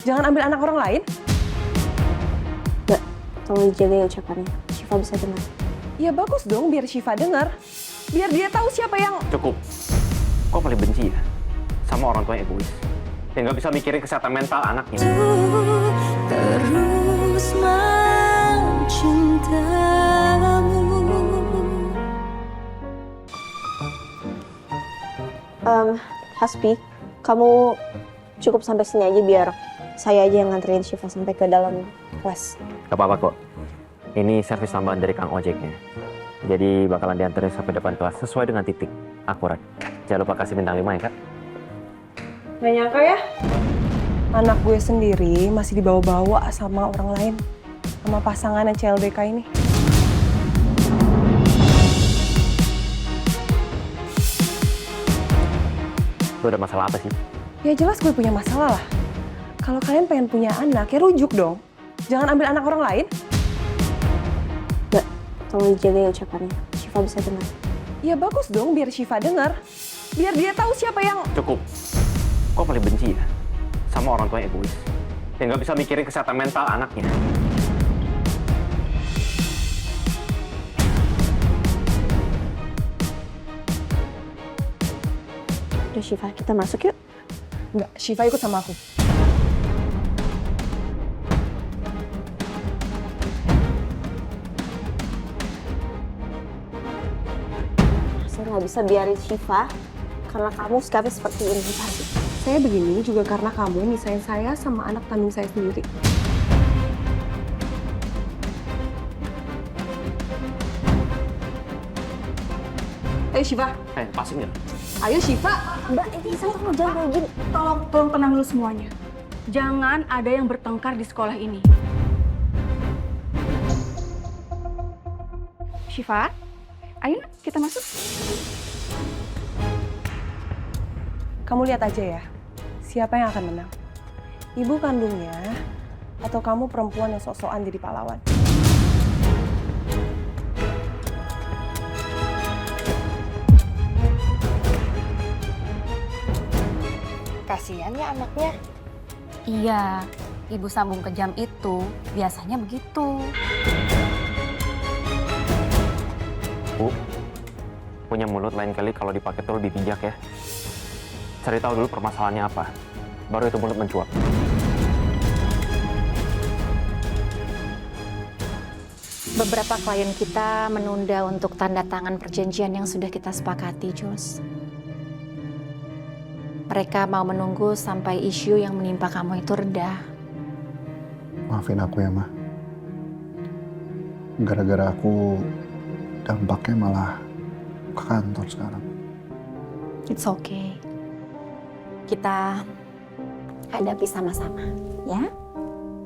Jangan ambil anak orang lain. Mbak, tolong dijaga ya ucapannya. Syifa bisa dengar. Ya bagus dong biar Syifa dengar. Biar dia tahu siapa yang... Cukup. Kok paling benci ya sama orang tua yang egois, yang nggak bisa mikirin kesehatan mental anaknya. Terus mencintamu. Hasbi, kamu cukup sampai sini aja biar saya aja yang nganterin Syifa sampai ke dalam kelas. Gak apa-apa kok. Ini servis tambahan dari Kang Ojeknya. Jadi bakalan dianterin sampai depan kelas sesuai dengan titik. Akurat. Jangan lupa kasih bintang 5 ya, Kak. Gak nyangka ya? Anak gue sendiri masih dibawa-bawa sama orang lain. Sama pasangan CLBK ini. Lu ada masalah apa sih? Ya jelas gue punya masalah lah. Kalau kalian pengen punya anak, ya rujuk dong. Jangan ambil anak orang lain. Mbak, tolong dijaga ya ucapannya. Syifa bisa dengar. Ya bagus dong biar Syifa dengar. Biar dia tahu siapa yang... Cukup. Kok paling benci ya sama orang tua yang egois, yang nggak bisa mikirin kesehatan mental anaknya. Udah Syifa, kita masuk yuk. Enggak, Syifa ikut sama aku. Saya nggak bisa biarin Syifa karena kamu sikapnya seperti ini, Hasbi. Saya begini juga karena kamu misahin saya sama anak kandung saya sendiri. Ayo Syifa. Lepasin nggak? Ayo Syifa. Mbak, ini saya tolong jangan kayak gini. Tolong tenang dulu semuanya. Jangan ada yang bertengkar di sekolah ini. Syifa, ayo kita masuk. Kamu lihat aja ya, siapa yang akan menang? Ibu kandungnya atau kamu perempuan yang sok-sokan jadi pahlawan? Kasihan ya anaknya. Iya, ibu sambung kejam itu biasanya begitu. Bu, punya mulut lain kali kalau dipakai tuh lebih bijak ya. Cari tahu dulu permasalahannya apa, baru itu mulut mencuap. Beberapa klien kita menunda untuk tanda tangan perjanjian yang sudah kita sepakati, Jules. Mereka mau menunggu sampai isu yang menimpa kamu itu reda. Maafin aku ya, Ma. Gara-gara aku dampaknya malah ke kantor sekarang. It's okay. Kita hadapi sama-sama, ya?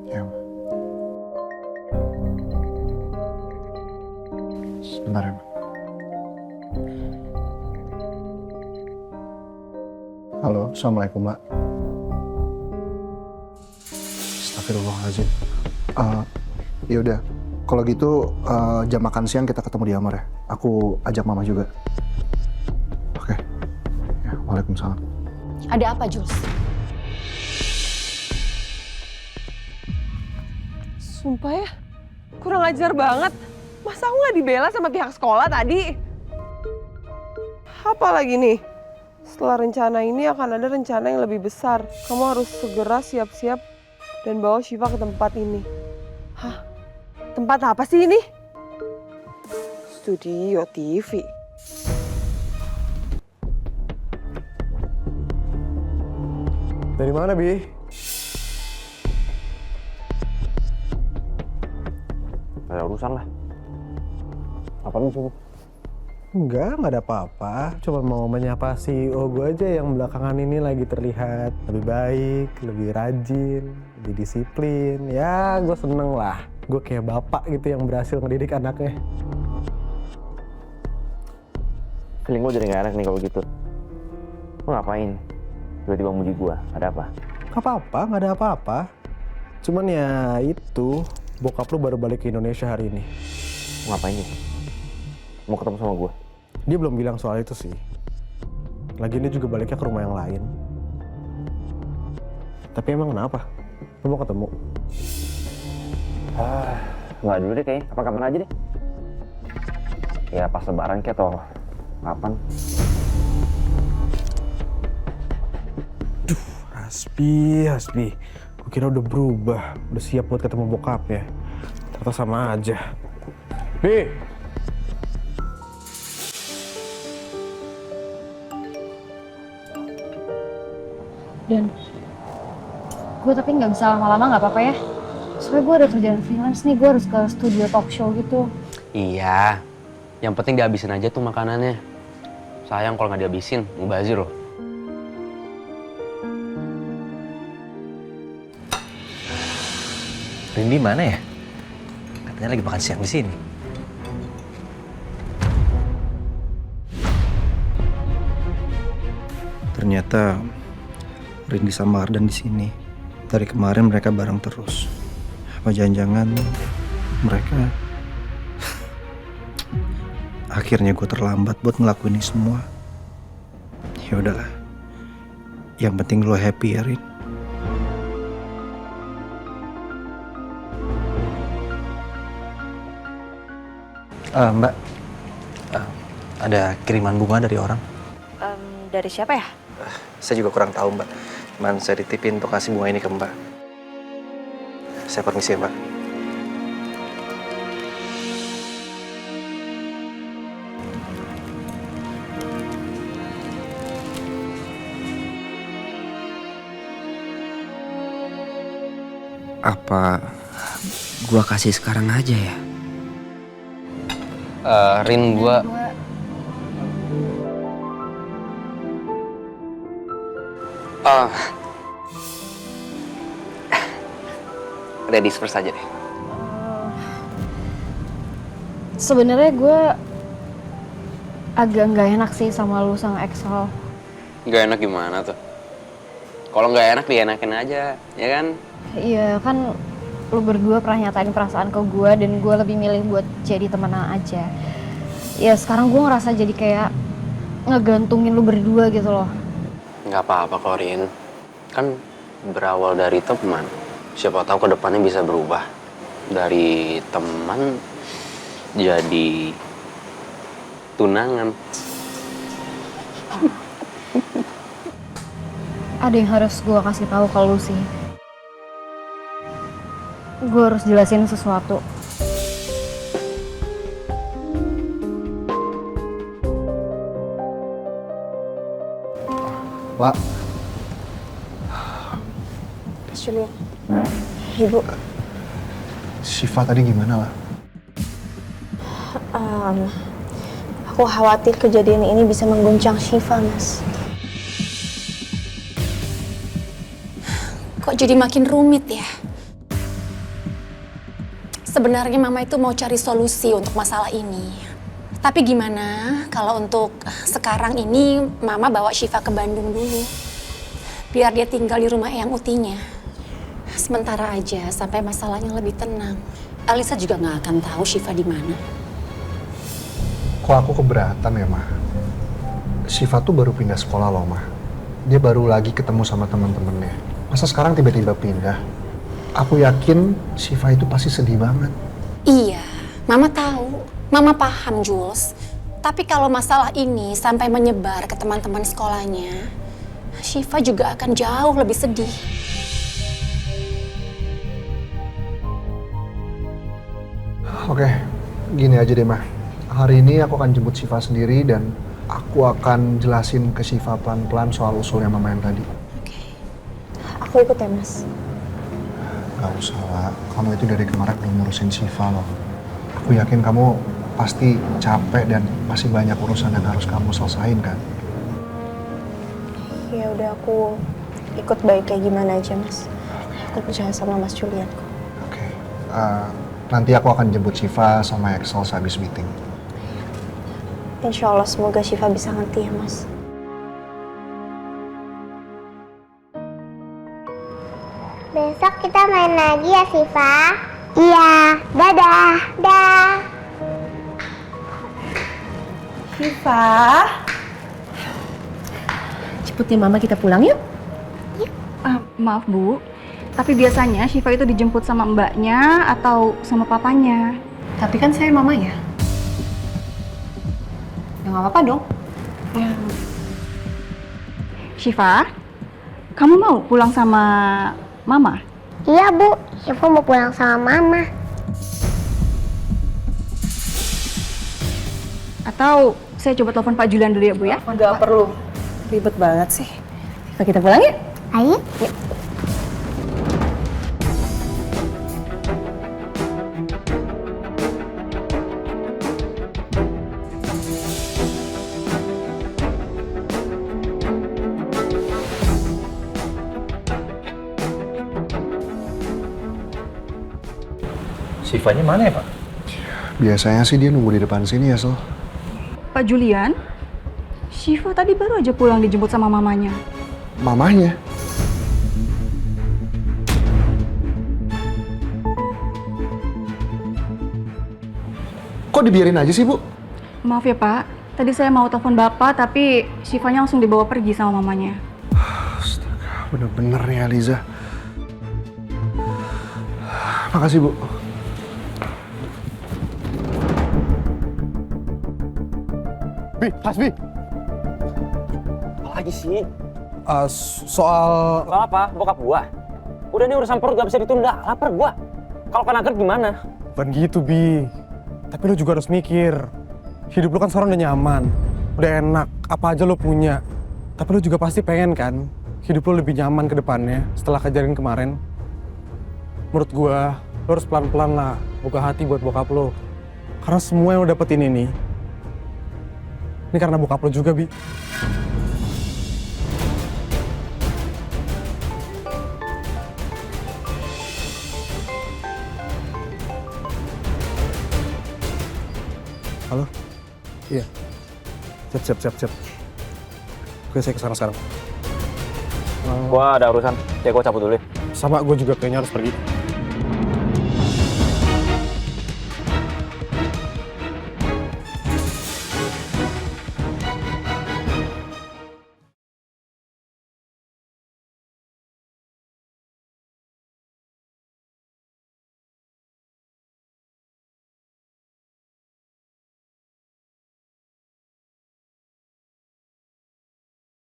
Ya, Ma. Sebentar ya, Ma. Halo, Assalamualaikum, Mbak. Astagfirullahaladzim. Ya udah, kalau gitu jam makan siang kita ketemu di Amar ya. Aku ajak Mama juga. Oke. Ya, Waalaikumsalam. Ada apa, Jules? Sumpah ya, kurang ajar banget. Masa aku nggak dibela sama pihak sekolah tadi? Apa lagi nih? Setelah rencana ini akan ada rencana yang lebih besar. Kamu harus segera siap-siap dan bawa Syifa ke tempat ini. Hah? Tempat apa sih ini? Studio TV. Dari mana, Bi? Ada urusan lah. Apa nih subuh? Nggak ada apa-apa. Cuma mau menyapa CEO gue aja yang belakangan ini lagi terlihat lebih baik, lebih rajin, lebih disiplin. Ya, gue seneng lah. Gue kayak bapak gitu yang berhasil ngedidik anaknya. Feeling gue jadi gak enak nih kalau gitu. Lo ngapain? Tiba-tiba muji gue, ada apa? Gak apa-apa, nggak ada apa-apa. Cuman ya itu, bokap lu baru balik ke Indonesia hari ini. Lo ngapain nih? Mau ketemu sama gue? Dia belum bilang soal itu sih. Lagian dia juga baliknya ke rumah yang lain. Tapi emang kenapa? Lu mau ketemu? Nggak dulu deh kayaknya, kapan-kapan aja deh. Ya pas lebaran kayak atau kapan. Hasbi. Gue kira udah berubah, udah siap buat ketemu bokapnya. Ternyata sama aja. Nih. Dan gue tapi nggak bisa lama-lama nggak apa-apa ya. Soalnya gue ada kerjaan freelance nih, gue harus ke studio talk show gitu. Iya, yang penting dihabisin aja tuh makanannya. Sayang kalau nggak dihabisin, mubazir loh. Rindy mana ya? Katanya lagi makan siang di sini. Ternyata Rindy sama Ardan di sini. Dari kemarin mereka bareng terus. Apa jangan-jangan mereka akhirnya gue terlambat buat ngelakuin ini semua. Ya udahlah. Yang penting lo happy ya, Rin. Mbak, ada kiriman bunga dari orang. Dari siapa ya? Saya juga kurang tahu, Mbak. Cuman saya ditipin untuk kasih bunga ini ke Mbak. Saya permisi ya, Mbak. Apa gua kasih sekarang aja ya? Rin, gua... Ladies first aja deh. Sebenarnya gue agak nggak enak sih sama lu sama Excel. Nggak enak gimana tuh? Kalau nggak enak dienakin aja, ya kan? Iya kan lu berdua pernah nyatain perasaan ke gue dan gue lebih milih buat jadi temenan aja. Ya sekarang gue ngerasa jadi kayak ngegantungin lu berdua gitu loh. Nggak apa-apa kok, Rin. Kan berawal dari teman. Siapa tahu ke depannya bisa berubah. Dari teman jadi tunangan. Ada yang harus gue kasih tahu ke lu sih. Gue harus jelasin sesuatu. Pak. Julian. Ibu. Syifa tadi gimana lah? Aku khawatir kejadian ini bisa mengguncang Syifa, Mas. Kok jadi makin rumit ya? Sebenarnya Mama itu mau cari solusi untuk masalah ini. Tapi gimana kalau untuk sekarang ini Mama bawa Syifa ke Bandung dulu. Biar dia tinggal di rumah Eyang Utinya. Sementara aja sampai masalahnya lebih tenang. Alisa juga nggak akan tahu Syifa di mana. Kok aku keberatan ya, Ma? Syifa tuh baru pindah sekolah loh, Ma. Dia baru lagi ketemu sama teman-temannya. Masa sekarang tiba-tiba pindah? Aku yakin Syifa itu pasti sedih banget. Iya, Mama tahu. Mama paham, Jules. Tapi kalau masalah ini sampai menyebar ke teman-teman sekolahnya, Syifa juga akan jauh lebih sedih. Oke, gini aja deh, Ma. Hari ini aku akan jemput Syifa sendiri dan aku akan jelasin ke Syifa pelan-pelan soal usulnya Mama yang tadi. Oke. Aku ikut ya, Mas. Gak usah lah, kamu itu dari kemarin belum ngurusin Syifa loh. Aku yakin kamu pasti capek dan masih banyak urusan yang harus kamu selesain kan? Ya udah, aku ikut baik kayak gimana aja, Mas. Aku percaya sama Mas Julian kok. Oke. Nanti aku akan jemput Syifa sama Excel sehabis meeting. Insya Allah semoga Syifa bisa ngerti ya, Mas. Besok kita main lagi ya, Syifa? Iya, dadah. Dah. Syifa. Cepetin Mama kita pulang yuk. Maaf Bu, Tapi biasanya Syifa itu dijemput sama mbaknya atau sama papanya. Tapi kan saya mamanya. Ya nggak apa-apa dong. Ya. Syifa, kamu mau pulang sama mama? Iya Bu, Syifa mau pulang sama mama. Atau saya coba telepon Pak Julian dulu ya Bu ya? Nggak perlu. Ribet banget sih. Kita pulang yuk. Ayo. Syifanya mana ya, Pak? Biasanya sih dia nunggu di depan sini ya, Sel. Pak Julian, Syifa tadi baru aja pulang dijemput sama mamanya. Mamanya? Kok dibiarin aja sih, Bu? Maaf ya Pak, tadi saya mau telepon Bapak tapi Syifanya langsung dibawa pergi sama mamanya. Astaga, bener-bener nih Aliza. Makasih, Bu. Bi, Hasbi. Apa lagi sih? Soal Soal apa? Bokap gua. Udah nih urusan perut gak bisa ditunda. Lapar gua. Kalau kena GERD gimana? bukan gitu, Bi. Tapi lu juga harus mikir. Hidup lu kan sekarang udah nyaman, udah enak, apa aja lu punya. Tapi lu juga pasti pengen kan hidup lu lebih nyaman ke depannya setelah kejadian kemarin. Menurut gua, lu harus pelan-pelan lah buka hati buat bokap lu. Karena semua yang lu dapetin ini karena bokap lu juga, Bi. Halo? Iya. Siap. Oke, saya kesana sekarang. Gua ada urusan. Ya gua cabut dulu. Sama gue juga kayaknya harus pergi.